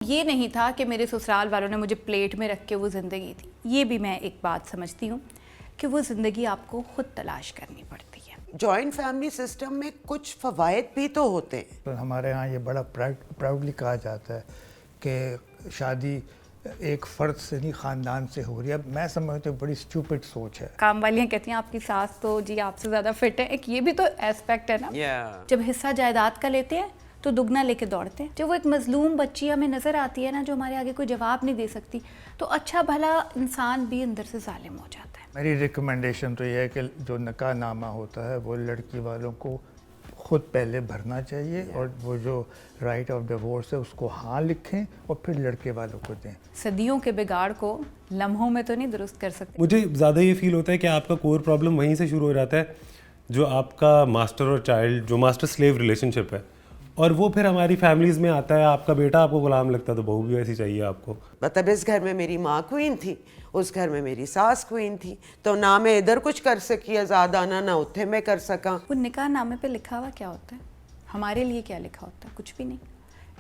ये नहीं था कि मेरे ससुराल वालों ने मुझे प्लेट में रख के वो ज़िंदगी थी। ये भी मैं एक बात समझती हूँ कि वो ज़िंदगी आपको खुद तलाश करनी पड़ती है। जॉइंट फैमिली सिस्टम में कुछ फ़वाइद भी तो होते हैं। तो हमारे यहाँ ये बड़ा प्राउडली कहा जाता है कि शादी एक फ़र्द से नहीं ख़ानदान से हो रही है। मैं समझती हूँ बड़ी स्टूपिड सोच है। काम वालियाँ कहती हैं आपकी सास तो जी आपसे ज़्यादा फिट है। एक ये भी तो एस्पेक्ट है ना। जब हिस्सा जायदाद का लेते हैं तो दुगना लेके दौड़ते हैं। जब वो एक मजलूम बच्ची हमें नज़र आती है ना, जो हमारे आगे कोई जवाब नहीं दे सकती, तो अच्छा भला इंसान भी अंदर से जालिम हो जाता है। मेरी रिकमेंडेशन तो ये है कि जो निकाह नामा होता है वो लड़की वालों को खुद पहले भरना चाहिए और वो जो राइट ऑफ डिवोर्स है उसको हाँ लिखें और फिर लड़के वालों को दें। सदियों के बिगाड़ को लम्हों में तो नहीं दुरुस्त कर सकते। मुझे ज़्यादा ये फील होता है कि आपका कोर प्रॉब्लम वहीं से शुरू हो जाता है, जो आपका मास्टर और चाइल्ड, जो मास्टर स्लेव रिलेशनशिप है, और वो फिर हमारी फैमिलीज़ में आता है। आपका बेटा आपको गुलाम लगता है तो बहू भी वैसी चाहिए आपको। मतलब इस घर में मेरी माँ क्वीन थी, उस घर में मेरी सास क्वीन थी, तो ना मैं इधर कुछ कर सकी आज़ाद आना, ना उत्थे मैं कर सका। वो निकाह नामे पे लिखा हुआ क्या होता है? हमारे लिए क्या लिखा होता है? कुछ भी नहीं।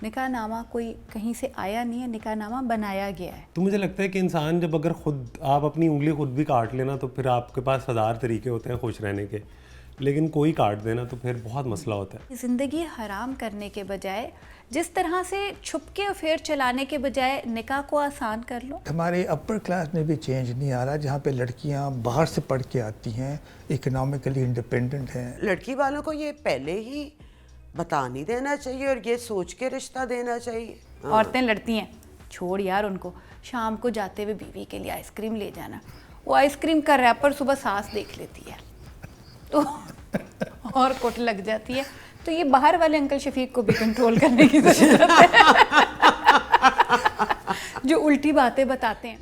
निकाह नामा कोई कहीं से आया नहीं है, निकाह नामा बनाया गया है। तो मुझे लगता है कि इंसान जब अगर खुद आप अपनी उंगली खुद भी काट लेना तो फिर आपके पास 1000 तरीके होते हैं खुश रहने के, लेकिन कोई काट देना तो फिर बहुत मसला होता है। ज़िंदगी हराम करने के बजाय, जिस तरह से छुपके अफेयर चलाने के बजाय निकाह को आसान कर लो। हमारे अपर क्लास में भी चेंज नहीं आ रहा, जहाँ पे लड़कियाँ बाहर से पढ़ के आती हैं, इकोनॉमिकली इंडिपेंडेंट हैं। लड़की वालों को ये पहले ही बता नहीं देना चाहिए और ये सोच के रिश्ता देना चाहिए। औरतें लड़ती हैं, छोड़ यार उनको। शाम को जाते हुए बीवी के लिए आइसक्रीम ले जाना, वो आइसक्रीम का रैपर सुबह सास देख लेती है तो और कुट लग जाती है। तो ये बाहर वाले अंकल शफीक को भी कंट्रोल करने की जरूरत है जो उल्टी बातें बताते हैं।